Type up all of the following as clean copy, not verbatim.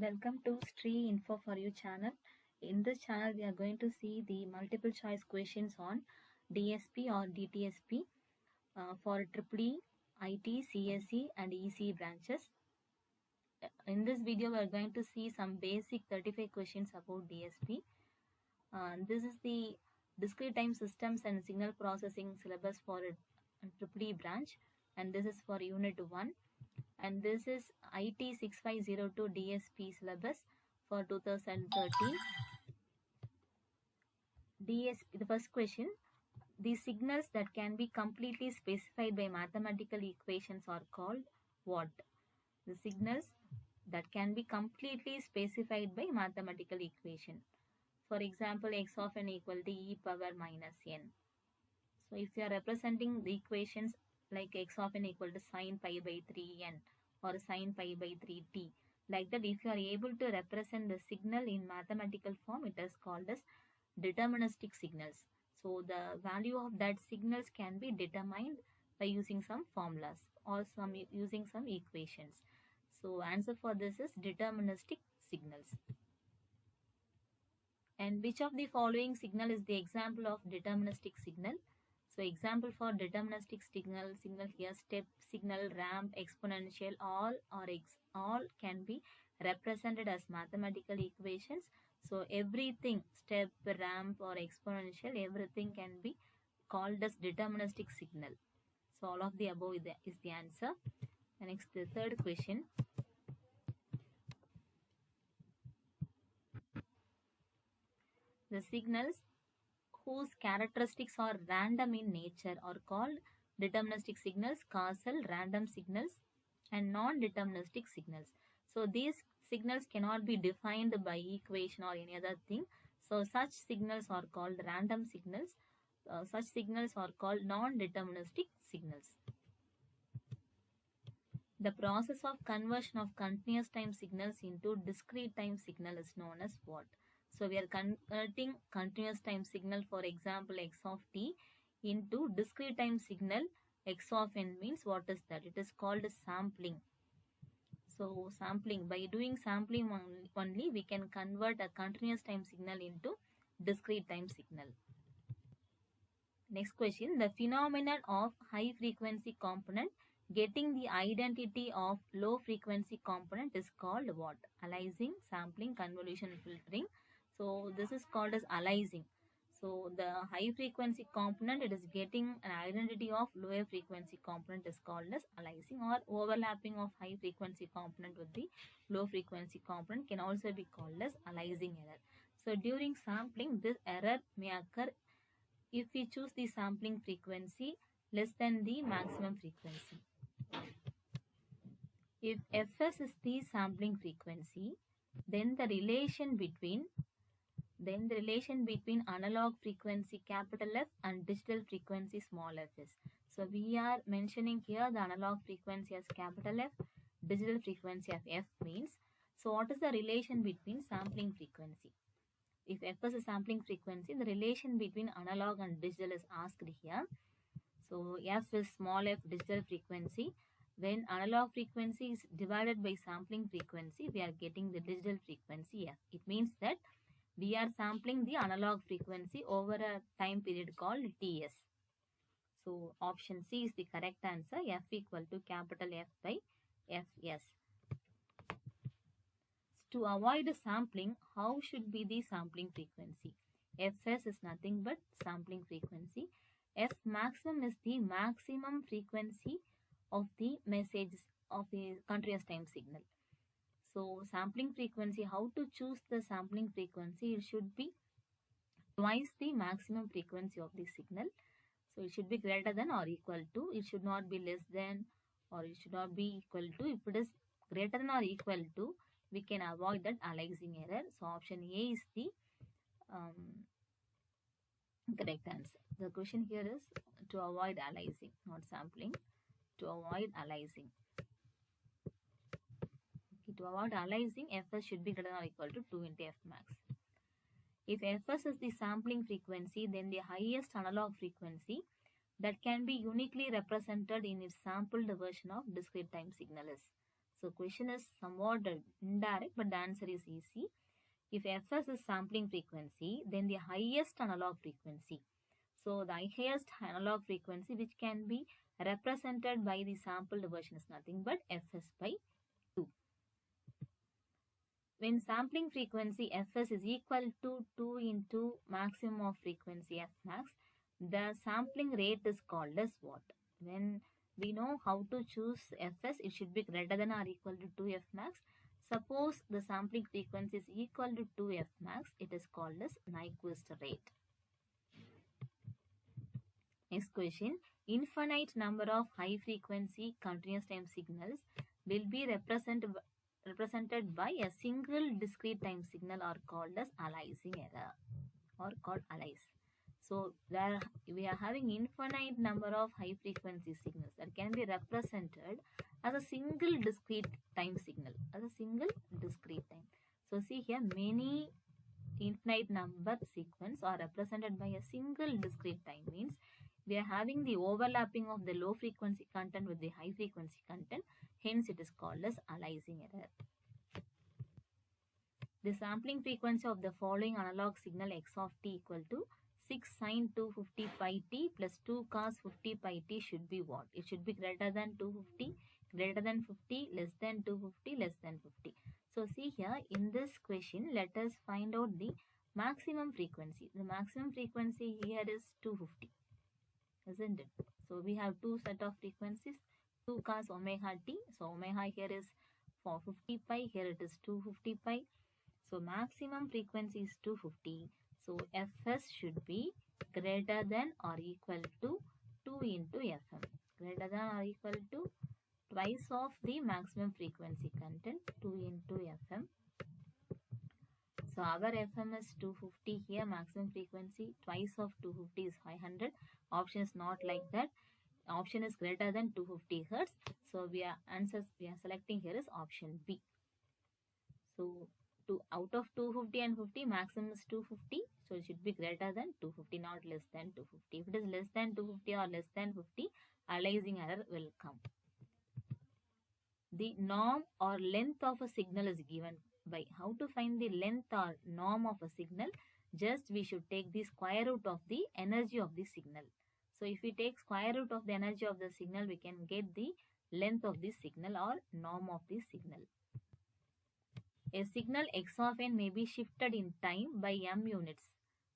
Welcome to Stree Info for You channel. In this channel, we are going to see the multiple choice questions on DSP or DTSP for EEE, IT, CSE and EC branches. In this video, we are going to see some basic 35 questions about DSP. This is the discrete time systems and signal processing syllabus for EEE branch, and this is for unit 1. And this is IT 6502 DSP syllabus for 2013. DSP, the first question, the signals that can be completely specified by mathematical equations are called what? The signals that can be completely specified by mathematical equation. For example, x of n equal to e power minus n. So if you are representing the equations like x of n equal to sine pi by 3n or sine pi by 3t, like that, if you are able to represent the signal in mathematical form, it is called as deterministic signals. So the value of that signals can be determined by using some formulas or using some equations. So answer for this is deterministic signals. And which of the following signal is the example of deterministic signal? So example for deterministic signal here, step, signal, ramp, exponential, all can be represented as mathematical equations. So everything, step, ramp or exponential, everything can be called as deterministic signal. So all of the above is the answer. And next, the third question. The signals whose characteristics are random in nature are called deterministic signals, causal, random signals, and non-deterministic signals. So these signals cannot be defined by equation or any other thing. So such signals are called random signals. Such signals are called non-deterministic signals. The process of conversion of continuous time signals into discrete time signal is known as what? So we are converting continuous time signal, for example, x of t, into discrete time signal x of n means what is that? It is called sampling. So sampling, by doing sampling only, we can convert a continuous time signal into discrete time signal. Next question, the phenomenon of high frequency component getting the identity of low frequency component is called what? Aliasing, sampling, convolution, filtering. So this is called as aliasing. So the high frequency component, it is getting an identity of lower frequency component is called as aliasing, or overlapping of high frequency component with the low frequency component can also be called as aliasing error. So during sampling, this error may occur if we choose the sampling frequency less than the maximum frequency. If fs is the sampling frequency, then the relation between analog frequency capital F and digital frequency small f is. So we are mentioning here the analog frequency as capital F, digital frequency of f means. So what is the relation between sampling frequency? If f is a sampling frequency, the relation between analog and digital is asked here. So f is small f, digital frequency. When analog frequency is divided by sampling frequency, we are getting the digital frequency f. It means that we are sampling the analog frequency over a time period called Ts. So option C is the correct answer, f equal to capital F by Fs. To avoid sampling, how should be the sampling frequency? Fs is nothing but sampling frequency. F maximum is the maximum frequency of the messages of the continuous time signal. So sampling frequency, how to choose the sampling frequency? It should be twice the maximum frequency of the signal. So it should be greater than or equal to. It should not be less than, or it should not be equal to. If it is greater than or equal to, we can avoid that aliasing error. So option A is the correct answer. The question here is to avoid aliasing, not sampling. To avoid aliasing. Okay, to avoid aliasing, Fs should be greater than or equal to 2 into F max. If Fs is the sampling frequency, then the highest analog frequency that can be uniquely represented in its sampled version of discrete time signal is. So question is somewhat indirect, but the answer is easy. If fs is sampling frequency, then the highest analog frequency. So the highest analog frequency which can be represented by the sampled version is nothing but fs by 2. When sampling frequency fs is equal to 2 into maximum of frequency fmax, the sampling rate is called as what? When we know how to choose fs, it should be greater than or equal to 2 fmax. Suppose the sampling frequency is equal to 2 fmax, it is called as Nyquist rate. Next question. Infinite number of high frequency continuous time signals will be represented by a single discrete time signal or called as aliasing error or called alias. So there we are having infinite number of high frequency signals that can be represented as a single discrete time signal, as a single discrete time. So see here, many infinite number sequence are represented by a single discrete time, means we are having the overlapping of the low frequency content with the high frequency content, hence it is called as aliasing error. The sampling frequency of the following analog signal x of t equal to 6 sin 250 pi t plus 2 cos 50 pi t should be what? It should be greater than 250, greater than 50, less than 250, less than 50. So see here, in this question, let us find out the maximum frequency. The maximum frequency here is 250, isn't it? So we have two set of frequencies, 2 cos omega t. So omega here is 450 pi, here it is 250 pi. So maximum frequency is 250. So fs should be greater than or equal to 2 into fm. Greater than or equal to twice of the maximum frequency content, 2 into fm. So our fm is 250 here, maximum frequency, twice of 250 is 500. Option is not like that. Option is greater than 250 hertz. So we are selecting here is option B. So out of 250 and 50, maximum is 250. So it should be greater than 250, not less than 250. If it is less than 250 or less than 50, aliasing error will come. The norm or length of a signal is given by. How to find the length or norm of a signal? Just we should take the square root of the energy of the signal. So if we take square root of the energy of the signal, we can get the length of the signal or norm of the signal. A signal x of n may be shifted in time by m units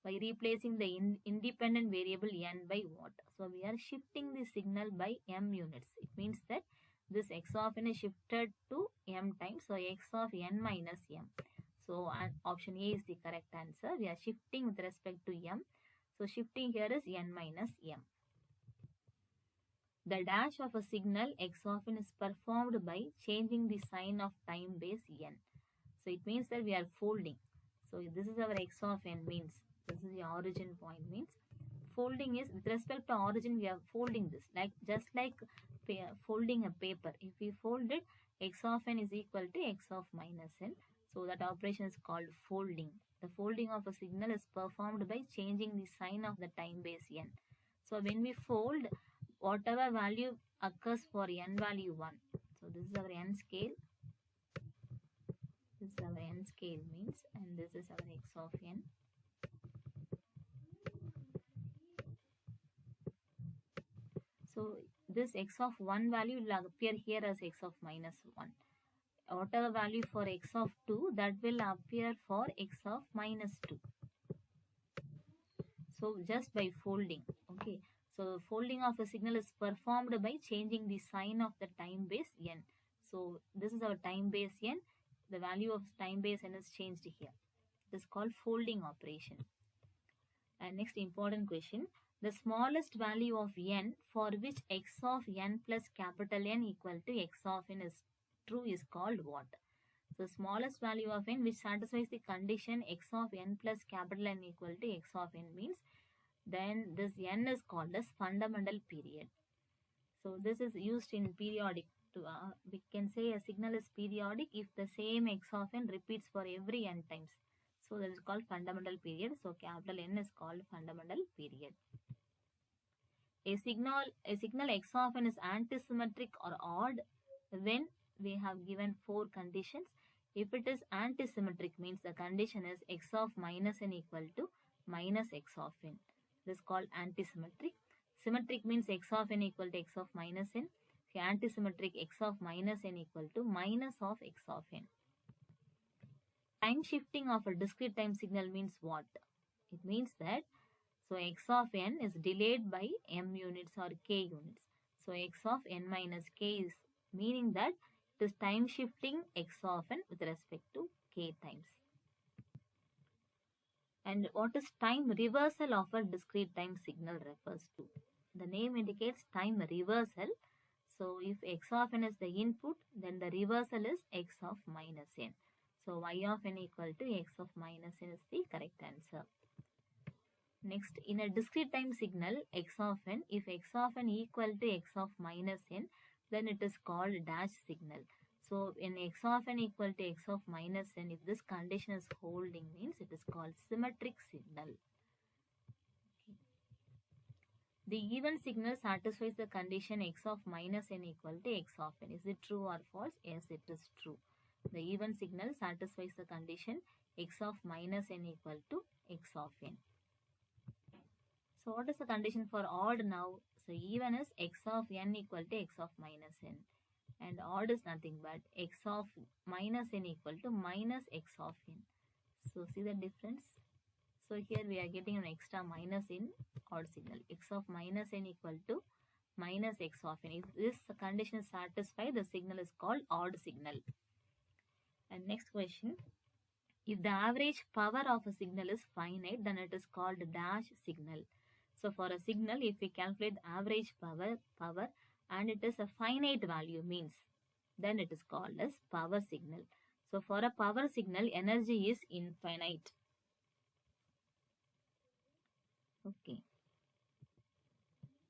by replacing the independent variable n by what? So we are shifting the signal by m units. It means that this x of n is shifted to m times. So x of n minus m. So option A is the correct answer. We are shifting with respect to m. So shifting here is n minus m. The dash of a signal x of n is performed by changing the sign of time base n. So it means that we are folding. So this is our x of n, means this is the origin point, means folding is with respect to origin we are folding this, like just like folding a paper. If we fold it, x of n is equal to x of minus n. So that operation is called folding. The folding of a signal is performed by changing the sign of the time base n. So when we fold, whatever value occurs for n value 1. So this is our n scale. This is our n scale, means, and this is our x of n. So this x of 1 value will appear here as x of minus 1. Whatever value for x of 2, that will appear for x of minus 2. So just by folding, okay. So folding of a signal is performed by changing the sign of the time base n. So this is our time base n. The value of time base n is changed here. It is called folding operation. And next important question. The smallest value of n for which x of n plus capital N equal to x of n is true is called what? So smallest value of n which satisfies the condition x of n plus capital N equal to x of n, means then this n is called as fundamental period. So this is used in periodic. We can say a signal is periodic if the same x of n repeats for every n times. So that is called fundamental period. So capital N is called fundamental period. A signal x of n is antisymmetric or odd when we have given 4 conditions. If it is antisymmetric means the condition is x of minus n equal to minus x of n. This is called antisymmetric. Symmetric means x of n equal to x of minus n. Antisymmetric x of minus n equal to minus of x of n. Time shifting of a discrete time signal means what? It means that so x of n is delayed by m units or k units. So x of n minus k is meaning that it is time shifting x of n with respect to k times. And what is time reversal of a discrete time signal refers to? The name indicates time reversal. So if x of n is the input, then the reversal is x of minus n. So y of n equal to x of minus n is the correct answer. Next, in a discrete time signal x of n, if x of n equal to x of minus n, then it is called dash signal. So in x of n equal to x of minus n, if this condition is holding means it is called symmetric signal. Okay. The even signal satisfies the condition x of minus n equal to x of n. Is it true or false? Yes, it is true. The even signal satisfies the condition x of minus n equal to x of n. So what is the condition for odd now? So even is x of n equal to x of minus n. And odd is nothing but x of minus n equal to minus x of n. So see the difference? So here we are getting an extra minus in odd signal. X of minus n equal to minus x of n. If this condition is satisfied, the signal is called odd signal. And next question. If the average power of a signal is finite, then it is called dash signal. So for a signal, if we calculate the average power and it is a finite value means, then it is called as power signal. So for a power signal, energy is infinite. Okay.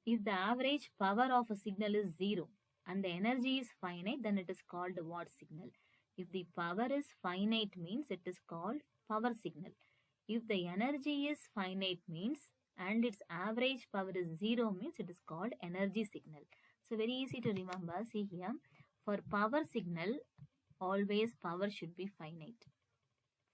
If the average power of a signal is 0 and the energy is finite, then it is called watt signal. If the power is finite means it is called power signal. If the energy is finite means and its average power is 0 means it is called energy signal. So very easy to remember. See here, for power signal, always power should be finite.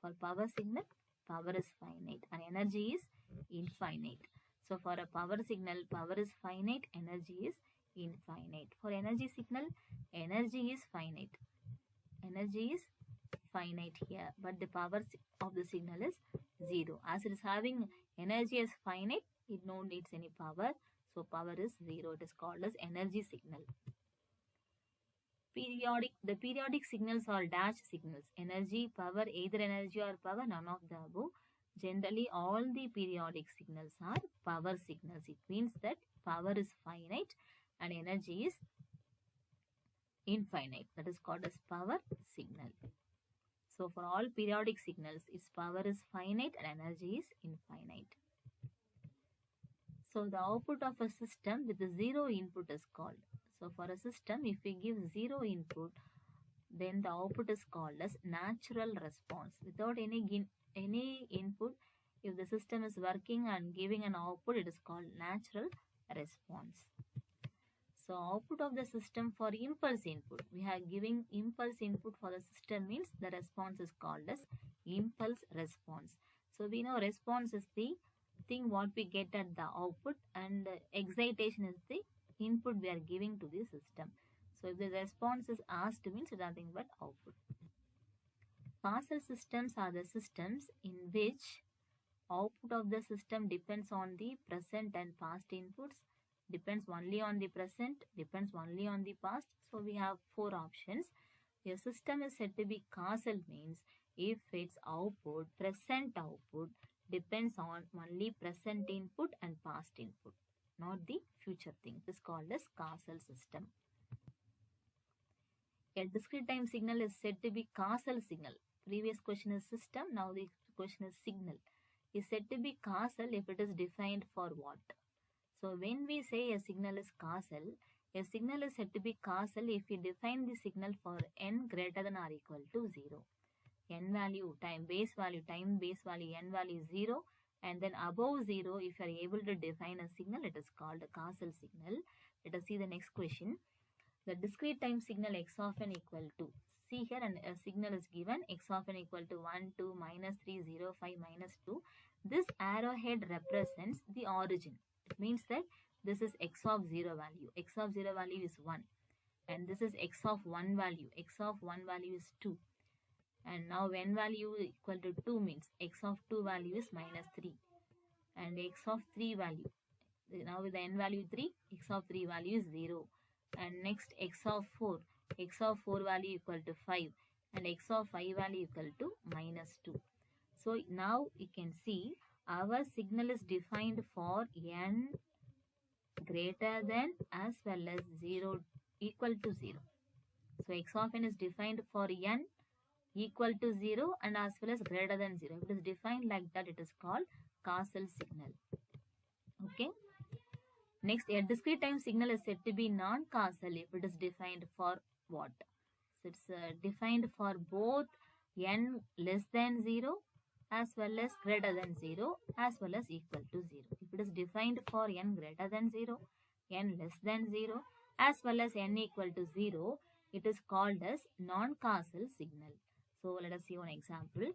For power signal, power is finite and energy is infinite. So for a power signal, power is finite, energy is infinite. For energy signal, energy is finite. Energy is finite here, but the power of the signal is 0. As it is having energy as finite, it no needs any power. So power is 0. It is called as energy signal. The periodic signals are dash signals. Energy, power, either energy or power, none of the above. Generally, all the periodic signals are power signals. It means that power is finite and energy is infinite. That is called as power signal. So for all periodic signals, its power is finite and energy is infinite. So the output of a system with 0 input is called. So for a system, if we give 0 input, then the output is called as natural response. Without any input, if the system is working and giving an output, it is called natural response. So output of the system for impulse input. We are giving impulse input for the system means the response is called as impulse response. So we know response is the thing what we get at the output and excitation is the input we are giving to the system. So if the response is asked means nothing but output. Causal systems are the systems in which output of the system depends on the present and past inputs, depends only on the present, depends only on the past. So we have 4 options. A system is said to be causal means if its output, present output, depends on only present input and past input, not the future thing. It is called as causal system. A discrete time signal is said to be causal signal. Previous question is system, now the question is signal. Is said to be causal if it is defined for what? So when we say a signal is causal, a signal is said to be causal if we define the signal for n greater than or equal to 0. N value, time base value, n value 0, and then above 0, if you are able to define a signal, it is called a causal signal. Let us see the next question. The discrete time signal x of n equal to, see here, and a signal is given x of n equal to 1, 2, minus 3, 0, 5, minus 2. This arrowhead represents the origin. It means that this is x of 0 value. X of 0 value is 1. And this is x of 1 value. X of 1 value is 2. And now n value equal to 2 means x of 2 value is minus 3. And x of 3 value, now with the n value 3, x of 3 value is 0. And next x of 4 value equal to 5. And x of 5 value equal to minus 2. So now you can see our signal is defined for n greater than as well as 0 equal to 0. So x of n is defined for n equal to 0 and as well as greater than 0. If it is defined like that, it is called Castle signal. Okay. Next, a discrete time signal is said to be non-Castle if it is defined for what? So it's defined for both n less than 0 as well as greater than 0 as well as equal to 0. If it is defined for n greater than 0, n less than 0 as well as n equal to 0, it is called as non-Castle signal. So let us see one example.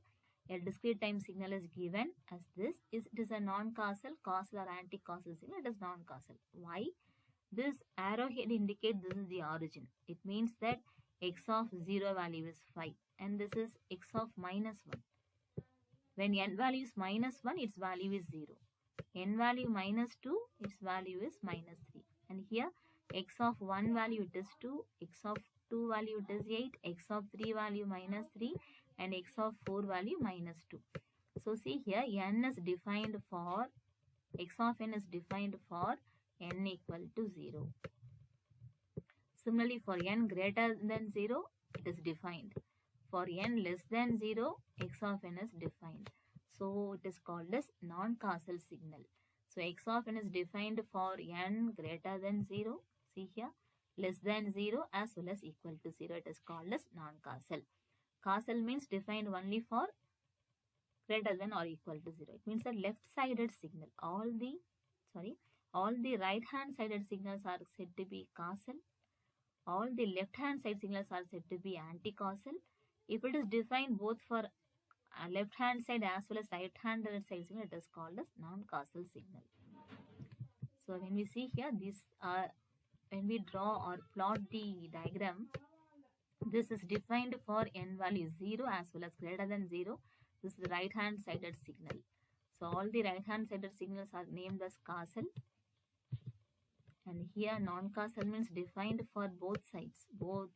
A discrete time signal is given as this. It is a non-Castle, Castle or anti-Castle signal. It is non-Castle. Why? This arrowhead indicates this is the origin. It means that x of 0 value is 5 and this is x of minus 1. When n value is minus 1, its value is 0. N value minus 2, its value is minus 3. And here x of 1 value it is 2, x of 2 value it is 8, x of 3 value minus 3 and x of 4 value minus 2. So see here n is defined for, x of n is defined for n equal to 0. Similarly for n greater than 0, it is defined. For n less than 0, x of n is defined. So it is called as non-Castle signal. So x of n is defined for n greater than 0. See here, less than 0 as well as equal to 0. It is called as non-Castle. Castle means defined only for greater than or equal to 0. It means a left-sided signal. All the right-hand sided signals are said to be Castle. All the left-hand side signals are said to be anti-Castle. If it is defined both for left-hand side as well as right-hand side signal, it is called as non-Castle signal. So when we see here, these are, when we draw or plot the diagram, this is defined for n value 0 as well as greater than 0. This is right-hand sided signal. So all the right-hand sided signals are named as Castle. And here non-Castle means defined for both sides, both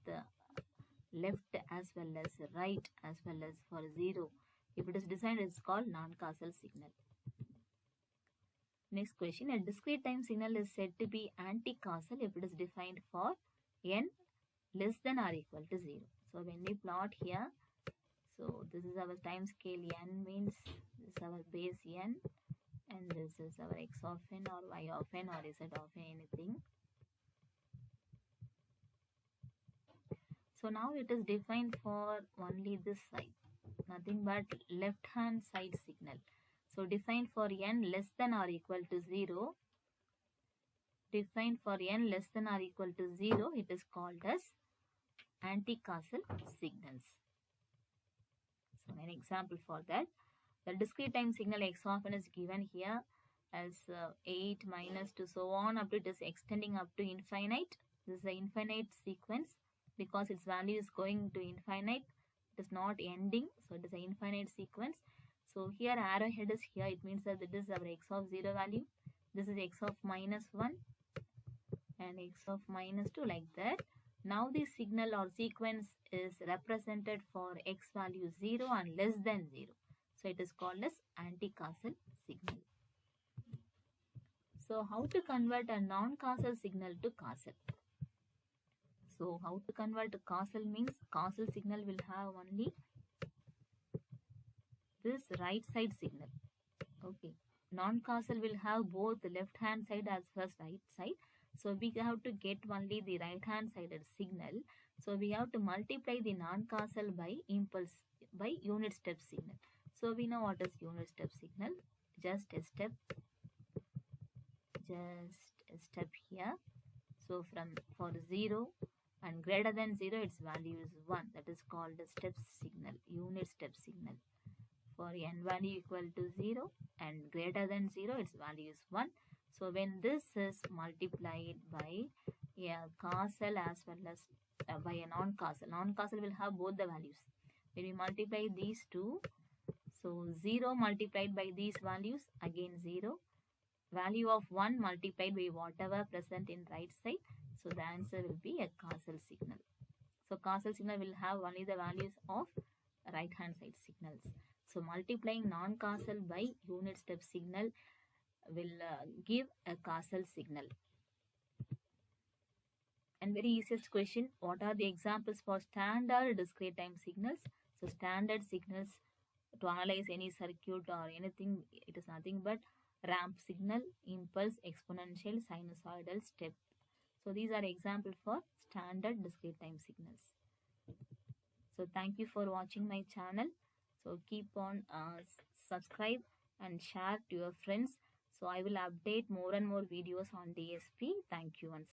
left as well as right as well as for 0. If it is defined, it is called non-Castle signal. Next question, a discrete time signal is said to be anti-Castle if it is defined for n less than or equal to 0. So when we plot here, so this is our time scale n, means this is our base n, and this is our x of n or y of n or z of n, anything. So now it is defined for only this side, nothing but left hand side signal. So defined for n less than or equal to 0, defined for n less than or equal to 0, it is called as anti-Castle signals. So an example for that, the discrete time signal x of n is given here as 8 minus 2 so on up to, it is extending up to infinite. This is the infinite sequence because its value is going to infinite. It is not ending, so it is an infinite sequence. So here arrowhead is here, it means that this is our x of 0 value, this is x of minus 1 and x of minus 2, like that. Now the signal or sequence is represented for x value 0 and less than 0. So it is called as anti-Castle signal. So how to convert a non-Castle signal to Castle? So how to convert a Castle means Castle signal will have only this right side signal. Okay. Non-Castle will have both the left hand side as well as right side. So we have to get only the right hand sided signal. So we have to multiply the non-Castle by impulse, by unit step signal. So we know what is unit step signal. Just a step here. So for 0, and greater than 0 its value is 1. That is called a step signal, unit step signal. For n value equal to 0 and greater than 0 its value is 1. So when this is multiplied by a causal as well as by a non-causal will have both the values. When we multiply these two, so 0 multiplied by these values, again 0. Value of 1 multiplied by whatever present in right side. So the answer will be a causal signal. So causal signal will have only the values of right hand side signals. So multiplying non-causal by unit step signal will give a causal signal. And very easiest question, what are the examples for standard discrete time signals? So standard signals to analyze any circuit or anything, it is nothing but ramp signal, impulse, exponential, sinusoidal, step. So these are examples for standard discrete time signals. So thank you for watching my channel. So keep on subscribe and share to your friends. So I will update more and more videos on DSP. Thank you once.